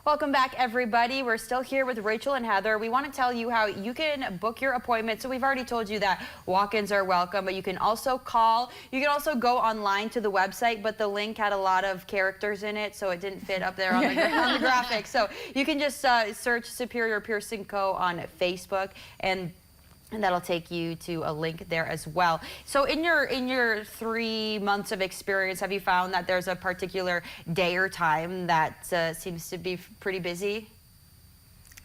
Welcome back, everybody. We're still here with Rachel and Heather. We want to tell you how you can book your appointment. So we've already told you that walk-ins are welcome, but you can also call. You can also go online to the website, but the link had a lot of characters in it, so it didn't fit up there on the graphic. So you can just search Superior Piercing Co. on Facebook, and that'll take you to a link there as well. So in your 3 months of experience, have you found that there's a particular day or time that seems to be pretty busy?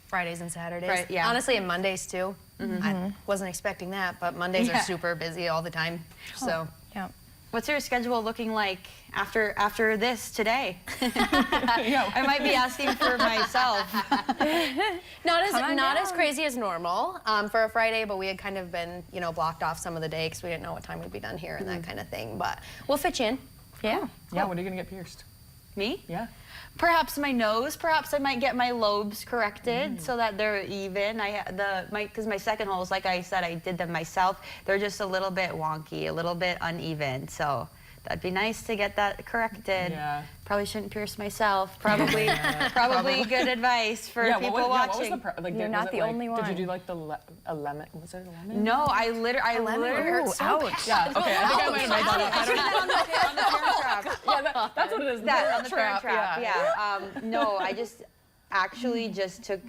Fridays and Saturdays. Right, yeah. Honestly, and Mondays too. I wasn't expecting that, but Mondays are super busy all the time. So Yeah. What's your schedule looking like after this today? I might be asking for myself. not as crazy as normal for a Friday, but we had kind of been, blocked off some of the day because we didn't know what time we'd be done here and that kind of thing. But we'll fit you in. Yeah. Yeah, when are you gonna get pierced? Me? Yeah. Perhaps my nose. Perhaps I might get my lobes corrected so that they're even. Because my second holes, like I said, I did them myself. They're just a little bit wonky, a little bit uneven. So that'd be nice to get that corrected. Yeah. Probably shouldn't pierce myself. Probably, probably good advice for people watching. What was the You're not the only one. Did you do like a lemon? Was it a lemon? No, I literally. Ooh, ouch. Yeah. Okay. I think I might have made that up. I don't know. on the parent trap. Yeah, that's what it is. That on the parent trap. Yeah. No, I just actually just took.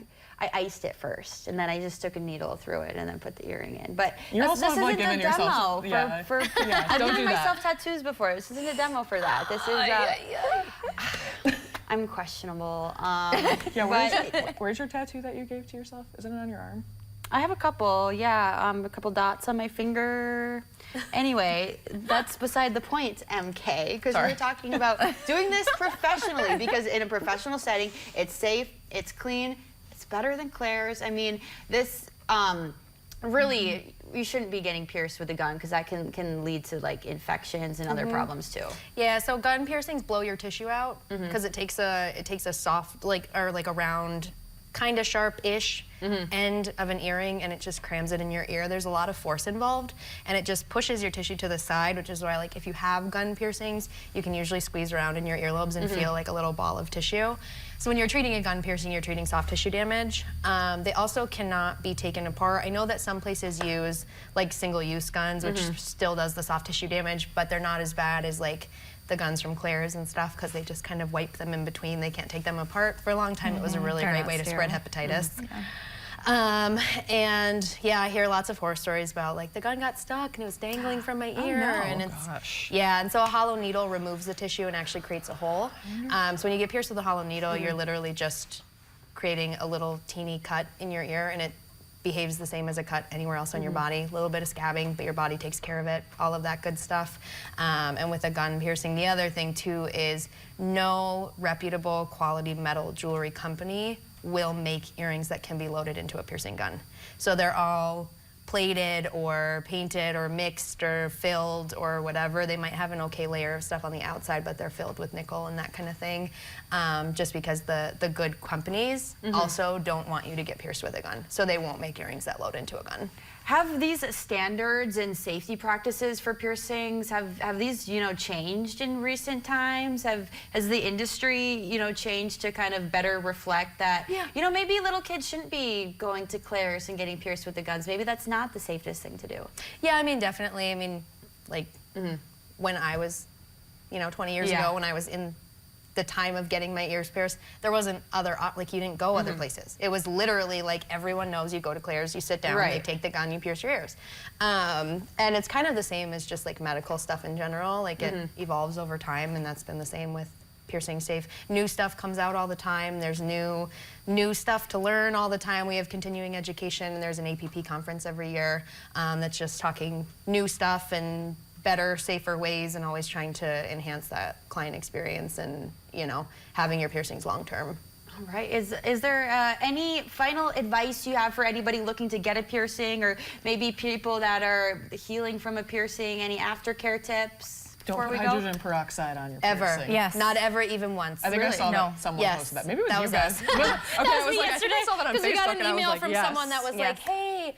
I iced it first, and then I just took a needle through it, and then put the earring in. But You're this also, like, isn't a giving demo yourself- for. yeah. Yeah, I've don't given do that. myself tattoos before. This isn't a demo for that. This is. I'm questionable. Yeah. Where's your tattoo that you gave to yourself? Isn't it on your arm? I have a couple, yeah, a couple dots on my finger. Anyway, that's beside the point, MK, because we're talking about doing this professionally, because in a professional setting, it's safe, it's clean, it's better than Claire's. I mean, this, really, you shouldn't be getting pierced with a gun, because that can lead to like infections and other problems too. Yeah. So gun piercings blow your tissue out because it takes a soft or a round, kind of sharp-ish end of an earring, and it just crams it in your ear. There's a lot of force involved, and it just pushes your tissue to the side, which is why, like, if you have gun piercings, you can usually squeeze around in your earlobes and feel like a little ball of tissue. So when you're treating a gun piercing, you're treating soft tissue damage. They also cannot be taken apart. I know that some places use like single-use guns, which still does the soft tissue damage, but they're not as bad as like the guns from Claire's and stuff, because they just kind of wipe them in between. They can't take them apart. For a long time, it was a really great way to spread hepatitis. And yeah, I hear lots of horror stories about like the gun got stuck and it was dangling from my ear. And it's, yeah, and so a hollow needle removes the tissue and actually creates a hole. So when you get pierced with a hollow needle, you're literally just creating a little teeny cut in your ear, and it behaves the same as a cut anywhere else on your body. A little bit of scabbing, but your body takes care of it, all of that good stuff. And with a gun piercing, the other thing too is no reputable quality metal jewelry company will make earrings that can be loaded into a piercing gun. So they're all plated or painted or mixed or filled or whatever. They might have an okay layer of stuff on the outside, but they're filled with nickel and that kind of thing. Just because the good companies also don't want you to get pierced with a gun. So they won't make earrings that load into a gun. Have these standards and safety practices for piercings, have these, changed in recent times? Has the industry, changed to kind of better reflect that, maybe little kids shouldn't be going to Claire's and getting pierced with the guns. Maybe that's not the safest thing to do. Yeah, I mean, definitely. I mean, like, when I was, 20 years ago, when I was in the time of getting my ears pierced, there wasn't you didn't go other places. It was literally like everyone knows you go to Claire's, you sit down, they take the gun, you pierce your ears. And it's kind of the same as just like medical stuff in general. Like it evolves over time, and that's been the same with piercing safe. New stuff comes out all the time. There's new stuff to learn all the time. We have continuing education, and there's an APP conference every year that's just talking new stuff and better, safer ways, and always trying to enhance that client experience and, having your piercings long term. All right. Is there any final advice you have for anybody looking to get a piercing, or maybe people that are healing from a piercing? Any aftercare tips? Don't put hydrogen peroxide on your piercing. Yes. Not ever, even once. I think I saw that someone posted that. Maybe it was you guys. That was me yesterday. I saw that on Facebook, we got an and I was email like, from yes. someone that was like, hey,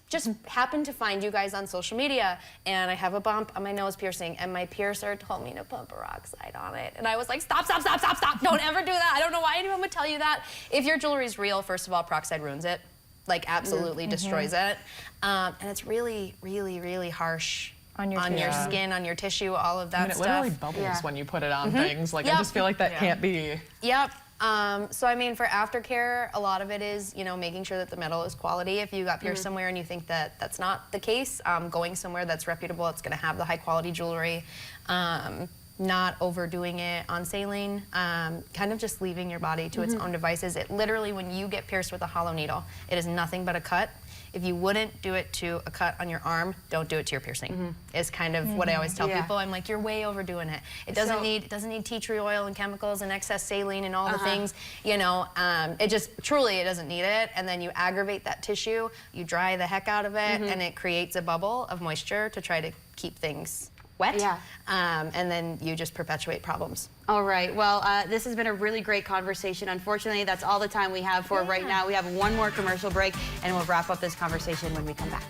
just happened to find you guys on social media, and I have a bump on my nose piercing, and my piercer told me to put peroxide on it. And I was like, stop, stop, stop, stop, stop. Don't ever do that. I don't know why anyone would tell you that. If your jewelry's real, first of all, peroxide ruins it. Like, absolutely destroys it. And it's really, really, really harsh on your skin, on your tissue, all of that stuff. It literally bubbles when you put it on things. Like, I just feel like that can't be. Yep. So I mean, for aftercare, a lot of it is, you know, making sure that the metal is quality. If you got pierced somewhere and you think that that's not the case, going somewhere that's reputable, it's going to have the high quality jewelry. Not overdoing it on saline, kind of just leaving your body to its own devices. It literally, when you get pierced with a hollow needle, it is nothing but a cut. If you wouldn't do it to a cut on your arm, don't do it to your piercing. Is kind of what I always tell people. I'm like, you're way overdoing it. It doesn't need tea tree oil and chemicals and excess saline and all the things. You know, it just truly it doesn't need it. And then you aggravate that tissue, you dry the heck out of it, and it creates a bubble of moisture to try to keep things wet. Yeah. And then you just perpetuate problems. All right. Well, this has been a really great conversation. Unfortunately, that's all the time we have for right now. We have one more commercial break, and we'll wrap up this conversation when we come back.